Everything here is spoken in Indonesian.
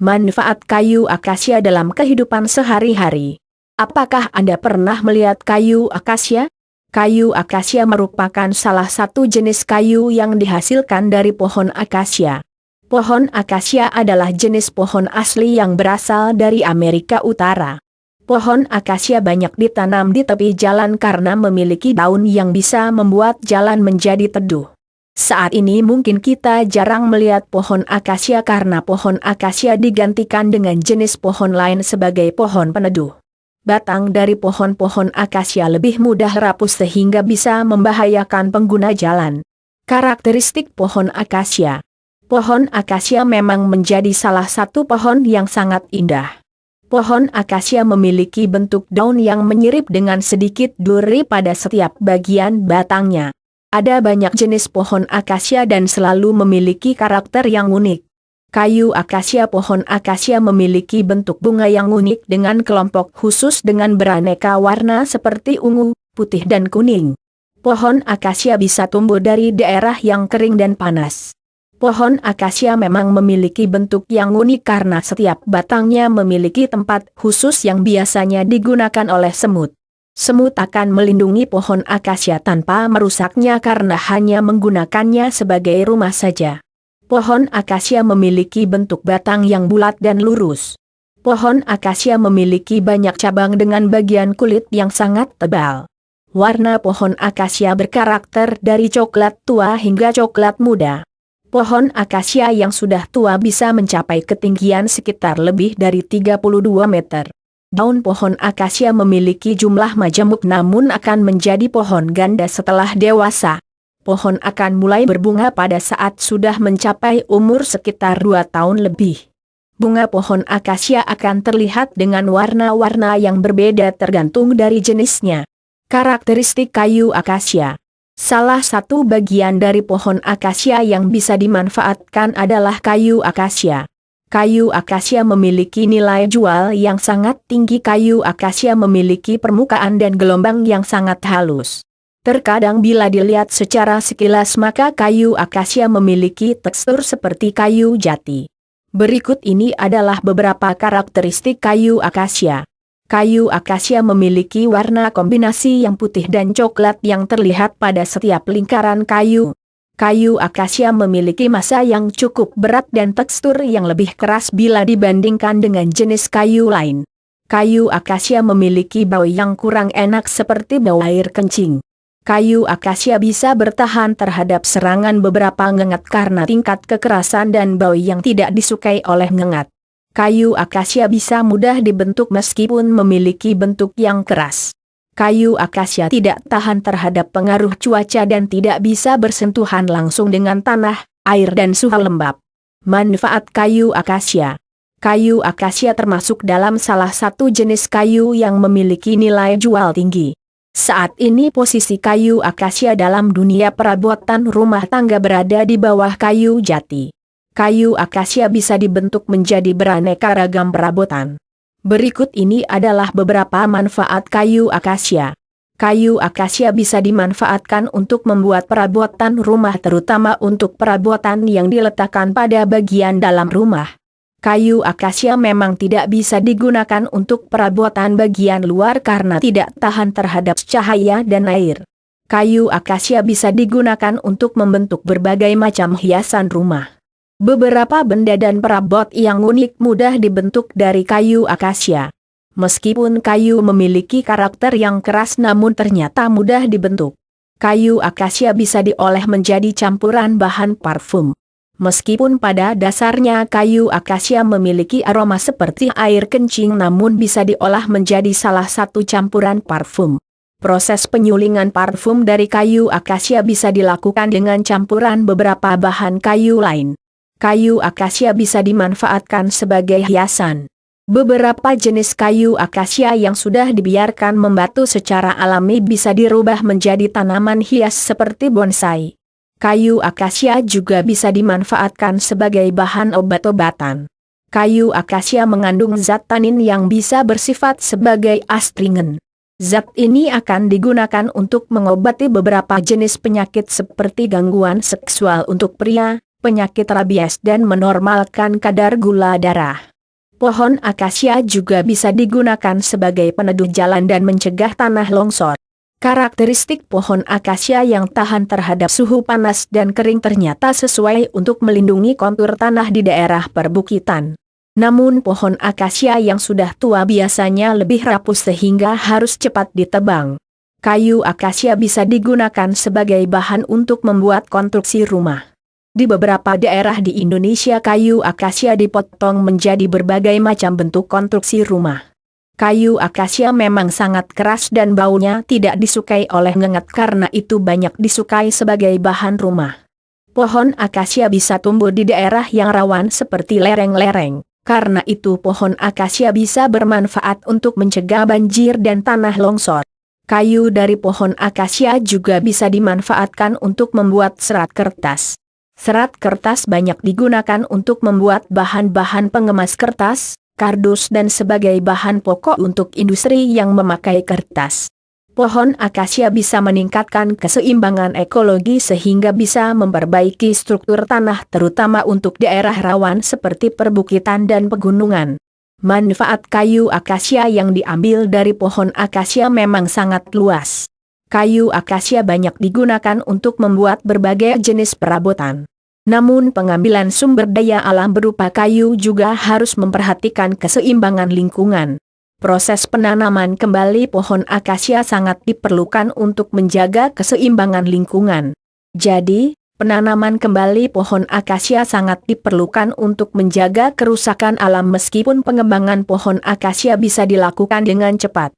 Manfaat kayu akasia dalam kehidupan sehari-hari. Apakah Anda pernah melihat kayu akasia? Kayu akasia merupakan salah satu jenis kayu yang dihasilkan dari pohon akasia. Pohon akasia adalah jenis pohon asli yang berasal dari Amerika Utara. Pohon akasia banyak ditanam di tepi jalan karena memiliki daun yang bisa membuat jalan menjadi teduh. Saat ini mungkin kita jarang melihat pohon akasia karena pohon akasia digantikan dengan jenis pohon lain sebagai pohon peneduh. Batang dari pohon-pohon akasia lebih mudah rapuh sehingga bisa membahayakan pengguna jalan. Karakteristik pohon akasia. Pohon akasia memang menjadi salah satu pohon yang sangat indah. Pohon akasia memiliki bentuk daun yang menyirip dengan sedikit duri pada setiap bagian batangnya. Ada banyak jenis pohon akasia dan selalu memiliki karakter yang unik. Kayu akasia. Pohon akasia memiliki bentuk bunga yang unik dengan kelompok khusus dengan beraneka warna seperti ungu, putih dan kuning. Pohon akasia bisa tumbuh dari daerah yang kering dan panas. Pohon akasia memang memiliki bentuk yang unik karena setiap batangnya memiliki tempat khusus yang biasanya digunakan oleh semut. Semut akan melindungi pohon akasia tanpa merusaknya karena hanya menggunakannya sebagai rumah saja. Pohon akasia memiliki bentuk batang yang bulat dan lurus. Pohon akasia memiliki banyak cabang dengan bagian kulit yang sangat tebal. Warna pohon akasia berkarakter dari coklat tua hingga coklat muda. Pohon akasia yang sudah tua bisa mencapai ketinggian sekitar lebih dari 32 meter. Daun pohon akasia memiliki jumlah majemuk namun akan menjadi pohon ganda setelah dewasa. Pohon akan mulai berbunga pada saat sudah mencapai umur sekitar 2 tahun lebih. Bunga pohon akasia akan terlihat dengan warna-warna yang berbeda tergantung dari jenisnya. Karakteristik kayu akasia. Salah satu bagian dari pohon akasia yang bisa dimanfaatkan adalah kayu akasia. Kayu akasia memiliki nilai jual yang sangat tinggi. Kayu akasia memiliki permukaan dan gelombang yang sangat halus. Terkadang bila dilihat secara sekilas maka kayu akasia memiliki tekstur seperti kayu jati. Berikut ini adalah beberapa karakteristik kayu akasia. Kayu akasia memiliki warna kombinasi yang putih dan coklat yang terlihat pada setiap lingkaran kayu. Kayu akasia memiliki massa yang cukup berat dan tekstur yang lebih keras bila dibandingkan dengan jenis kayu lain. Kayu akasia memiliki bau yang kurang enak seperti bau air kencing. Kayu akasia bisa bertahan terhadap serangan beberapa ngengat karena tingkat kekerasan dan bau yang tidak disukai oleh ngengat. Kayu akasia bisa mudah dibentuk meskipun memiliki bentuk yang keras. Kayu akasia tidak tahan terhadap pengaruh cuaca dan tidak bisa bersentuhan langsung dengan tanah, air dan suhu lembab. Manfaat kayu akasia. Kayu akasia termasuk dalam salah satu jenis kayu yang memiliki nilai jual tinggi. Saat ini posisi kayu akasia dalam dunia perabotan rumah tangga berada di bawah kayu jati. Kayu akasia bisa dibentuk menjadi beraneka ragam perabotan. Berikut ini adalah beberapa manfaat kayu akasia. Kayu akasia bisa dimanfaatkan untuk membuat perabotan rumah terutama untuk perabotan yang diletakkan pada bagian dalam rumah. Kayu akasia memang tidak bisa digunakan untuk perabotan bagian luar karena tidak tahan terhadap cahaya dan air. Kayu akasia bisa digunakan untuk membentuk berbagai macam hiasan rumah. Beberapa benda dan perabot yang unik mudah dibentuk dari kayu akasia. Meskipun kayu memiliki karakter yang keras namun ternyata mudah dibentuk. Kayu akasia bisa diolah menjadi campuran bahan parfum. Meskipun pada dasarnya kayu akasia memiliki aroma seperti air kencing namun bisa diolah menjadi salah satu campuran parfum. Proses penyulingan parfum dari kayu akasia bisa dilakukan dengan campuran beberapa bahan kayu lain. Kayu akasia bisa dimanfaatkan sebagai hiasan. Beberapa jenis kayu akasia yang sudah dibiarkan membatu secara alami bisa dirubah menjadi tanaman hias seperti bonsai. Kayu akasia juga bisa dimanfaatkan sebagai bahan obat-obatan. Kayu akasia mengandung zat tanin yang bisa bersifat sebagai astringen. Zat ini akan digunakan untuk mengobati beberapa jenis penyakit seperti gangguan seksual untuk pria, penyakit rabies dan menormalkan kadar gula darah. Pohon akasia juga bisa digunakan sebagai peneduh jalan dan mencegah tanah longsor. Karakteristik pohon akasia yang tahan terhadap suhu panas dan kering ternyata sesuai untuk melindungi kontur tanah di daerah perbukitan. Namun pohon akasia yang sudah tua biasanya lebih rapuh sehingga harus cepat ditebang. Kayu akasia bisa digunakan sebagai bahan untuk membuat konstruksi rumah. Di beberapa daerah di Indonesia kayu akasia dipotong menjadi berbagai macam bentuk konstruksi rumah. Kayu akasia memang sangat keras dan baunya tidak disukai oleh ngengat, karena itu banyak disukai sebagai bahan rumah. Pohon akasia bisa tumbuh di daerah yang rawan seperti lereng-lereng, karena itu pohon akasia bisa bermanfaat untuk mencegah banjir dan tanah longsor. Kayu dari pohon akasia juga bisa dimanfaatkan untuk membuat serat kertas. Serat kertas banyak digunakan untuk membuat bahan-bahan pengemas kertas, kardus dan sebagai bahan pokok untuk industri yang memakai kertas. Pohon akasia bisa meningkatkan keseimbangan ekologi sehingga bisa memperbaiki struktur tanah terutama untuk daerah rawan seperti perbukitan dan pegunungan. Manfaat kayu akasia yang diambil dari pohon akasia memang sangat luas. Kayu akasia banyak digunakan untuk membuat berbagai jenis perabotan. Namun pengambilan sumber daya alam berupa kayu juga harus memperhatikan keseimbangan lingkungan. Proses penanaman kembali pohon akasia sangat diperlukan untuk menjaga keseimbangan lingkungan. Jadi, penanaman kembali pohon akasia sangat diperlukan untuk menjaga kerusakan alam meskipun pengembangan pohon akasia bisa dilakukan dengan cepat.